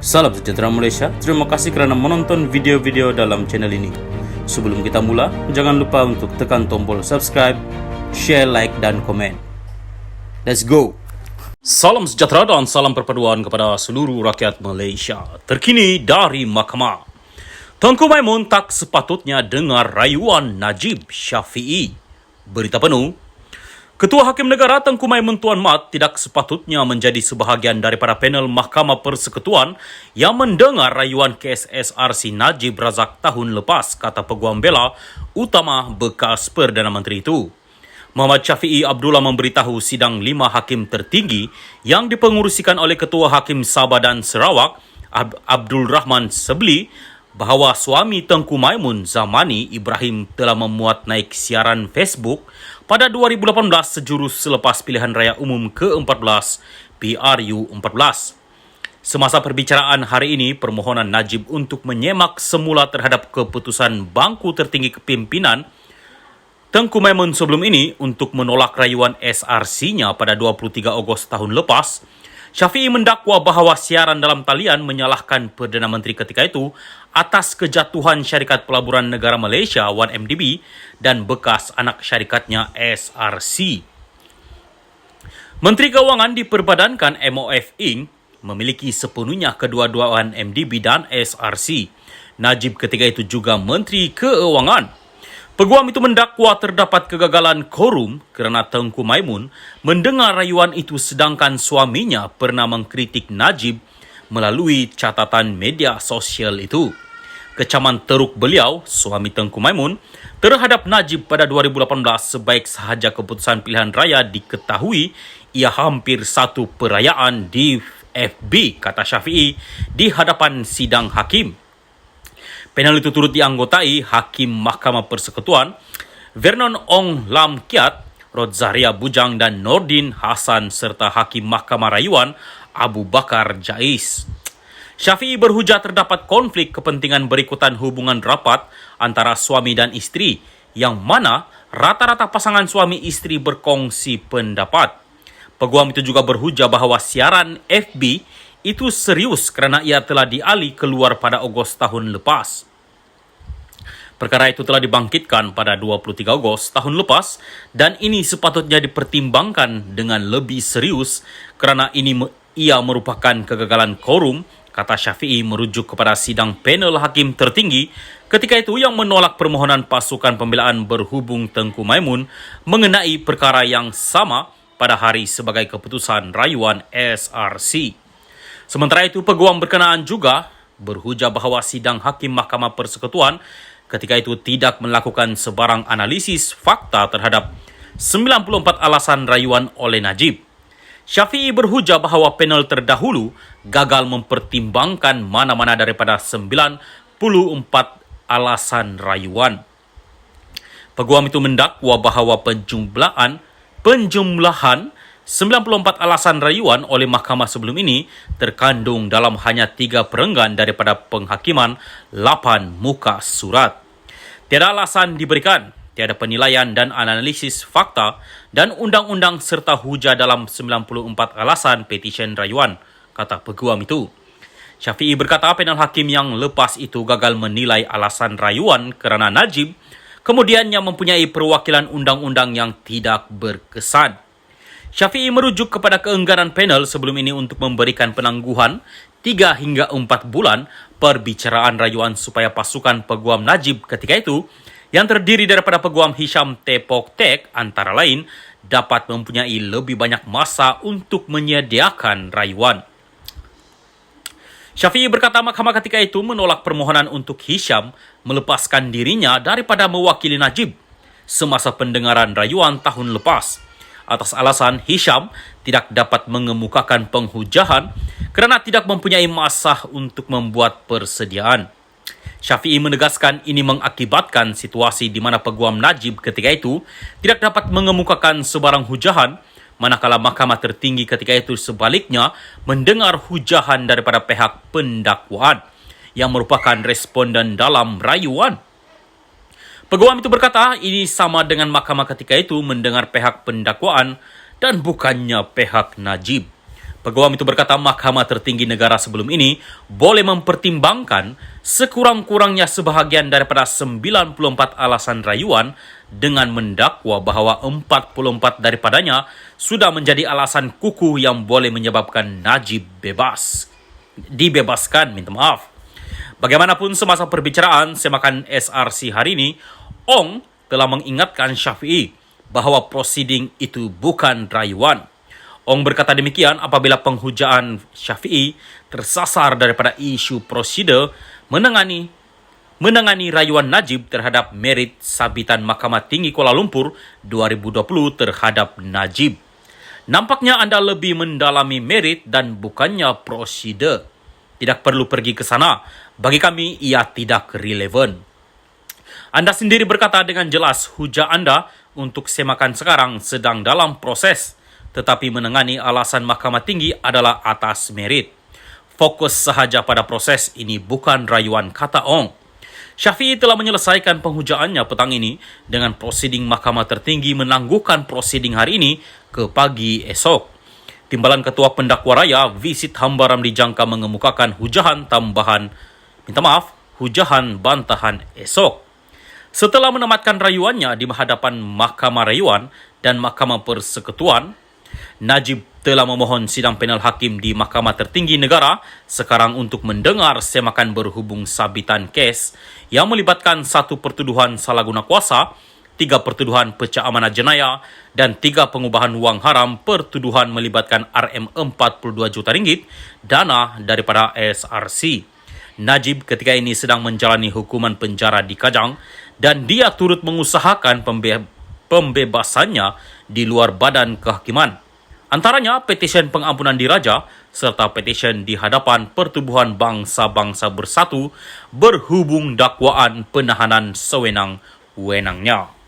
Salam sejahtera Malaysia, terima kasih kerana menonton video-video dalam channel ini. Sebelum kita mula, jangan lupa untuk tekan tombol subscribe, share, like dan komen. Let's go! Salam sejahtera dan salam perpaduan kepada seluruh rakyat Malaysia. Terkini dari Mahkamah. Tengku Maimun tak sepatutnya dengar rayuan Najib Syafiee. Berita penuh. Ketua Hakim Negara Tengku Maimun Tuan Mat tidak sepatutnya menjadi sebahagian daripada panel Mahkamah Persekutuan yang mendengar rayuan kes SRC Najib Razak tahun lepas, kata Peguam Bela Utama bekas Perdana Menteri itu. Muhammad Syafiee Abdullah memberitahu sidang 5 hakim tertinggi yang dipengurusikan oleh Ketua Hakim Sabah dan Sarawak Abdul Rahman Sebli bahawa suami Tengku Maimun Zamani Ibrahim telah memuat naik siaran Facebook pada 2018 sejurus selepas pilihan raya umum ke-14 PRU14. Semasa perbicaraan hari ini, permohonan Najib untuk menyemak semula terhadap keputusan bangku tertinggi kepimpinan Tengku Maimun sebelum ini untuk menolak rayuan SRC-nya pada 23 Ogos tahun lepas, Syafiee mendakwa bahawa siaran dalam talian menyalahkan Perdana Menteri ketika itu atas kejatuhan Syarikat Pelaburan Negara Malaysia 1MDB dan bekas anak syarikatnya SRC. Menteri Kewangan diperbadankan MOF Inc. memiliki sepenuhnya kedua-dua 1MDB dan SRC. Najib ketika itu juga Menteri Keuangan. Peguam itu mendakwa terdapat kegagalan korum kerana Tengku Maimun mendengar rayuan itu sedangkan suaminya pernah mengkritik Najib melalui catatan media sosial itu. Kecaman teruk beliau, suami Tengku Maimun, terhadap Najib pada 2018 sebaik sahaja keputusan pilihan raya diketahui ia hampir satu perayaan di FB, kata Syafiee di hadapan sidang hakim. Panel itu turut dianggotai Hakim Mahkamah Persekutuan Vernon Ong Lam Kiat, Rodzaria Bujang dan Nordin Hassan serta Hakim Mahkamah Rayuan Abu Bakar Jais. Syafiee berhujah terdapat konflik kepentingan berikutan hubungan rapat antara suami dan isteri yang mana rata-rata pasangan suami isteri berkongsi pendapat. Peguam itu juga berhujah bahawa siaran FB itu serius kerana ia telah dialih keluar pada Ogos tahun lepas. Perkara itu telah dibangkitkan pada 23 Ogos tahun lepas dan ini sepatutnya dipertimbangkan dengan lebih serius kerana ia merupakan kegagalan korum, kata Syafiee merujuk kepada sidang panel hakim tertinggi ketika itu yang menolak permohonan pasukan pembelaan berhubung Tengku Maimun mengenai perkara yang sama pada hari sebagai keputusan rayuan SRC. Sementara itu, peguam berkenaan juga berhujah bahawa sidang Hakim Mahkamah Persekutuan ketika itu tidak melakukan sebarang analisis fakta terhadap 94 alasan rayuan oleh Najib. Syafiee berhujah bahawa panel terdahulu gagal mempertimbangkan mana-mana daripada 94 alasan rayuan. Peguam itu mendakwa bahawa penjumlahan 94 alasan rayuan oleh mahkamah sebelum ini terkandung dalam hanya 3 perenggan daripada penghakiman 8 muka surat. Tiada alasan diberikan, tiada penilaian dan analisis fakta dan undang-undang serta hujah dalam 94 alasan petisyen rayuan, kata peguam itu. Syafiee berkata panel hakim yang lepas itu gagal menilai alasan rayuan kerana Najib kemudiannya mempunyai perwakilan undang-undang yang tidak berkesan. Syafiee merujuk kepada keengganan panel sebelum ini untuk memberikan penangguhan 3 hingga 4 bulan perbicaraan rayuan supaya pasukan peguam Najib ketika itu yang terdiri daripada peguam Hisham Tepok Tek antara lain dapat mempunyai lebih banyak masa untuk menyediakan rayuan. Syafiee berkata mahkamah ketika itu menolak permohonan untuk Hisham melepaskan dirinya daripada mewakili Najib semasa pendengaran rayuan tahun lepas. Atas alasan Hisham tidak dapat mengemukakan penghujahan kerana tidak mempunyai masa untuk membuat persediaan. Syafiee menegaskan ini mengakibatkan situasi di mana peguam Najib ketika itu tidak dapat mengemukakan sebarang hujahan, manakala mahkamah tertinggi ketika itu sebaliknya mendengar hujahan daripada pihak pendakwaan yang merupakan responden dalam rayuan. Peguam itu berkata ini sama dengan mahkamah ketika itu mendengar pihak pendakwaan dan bukannya pihak Najib. Peguam itu berkata Mahkamah Tertinggi Negara sebelum ini boleh mempertimbangkan sekurang-kurangnya sebahagian daripada 94 alasan rayuan dengan mendakwa bahawa 44 daripadanya sudah menjadi alasan kukuh yang boleh menyebabkan Najib dibebaskan. Bagaimanapun semasa perbicaraan semakan SRC hari ini, Ong telah mengingatkan Syafiee bahawa prosiding itu bukan rayuan. Ong berkata demikian apabila penghujaan Syafiee tersasar daripada isu prosedur menangani rayuan Najib terhadap merit sabitan Mahkamah Tinggi Kuala Lumpur 2020 terhadap Najib. Nampaknya anda lebih mendalami merit dan bukannya prosedur. Tidak perlu pergi ke sana. Bagi kami, ia tidak relevan. Anda sendiri berkata dengan jelas hujah anda untuk semakan sekarang sedang dalam proses, tetapi menangani alasan Mahkamah Tinggi adalah atas merit. Fokus sahaja pada proses ini bukan rayuan, kata Ong. Syafiee telah menyelesaikan penghujaannya petang ini dengan prosiding Mahkamah Tertinggi menangguhkan prosiding hari ini ke pagi esok. Timbalan Ketua Pendakwa Raya Visit Hamba Ramli Jangka mengemukakan hujahan bantahan esok. Setelah menamatkan rayuannya di hadapan Mahkamah Rayuan dan Mahkamah Persekutuan, Najib telah memohon sidang panel hakim di Mahkamah Tertinggi Negara sekarang untuk mendengar semakan berhubung sabitan kes yang melibatkan 1 pertuduhan salah guna kuasa, 3 pertuduhan pecah amanah jenayah dan 3 pengubahan wang haram pertuduhan melibatkan RM42 juta ringgit dana daripada SRC. Najib ketika ini sedang menjalani hukuman penjara di Kajang dan dia turut mengusahakan pembebasannya di luar badan kehakiman. Antaranya petisyen pengampunan diraja serta petisyen di hadapan Pertubuhan Bangsa-Bangsa Bersatu berhubung dakwaan penahanan sewenang-wenangnya.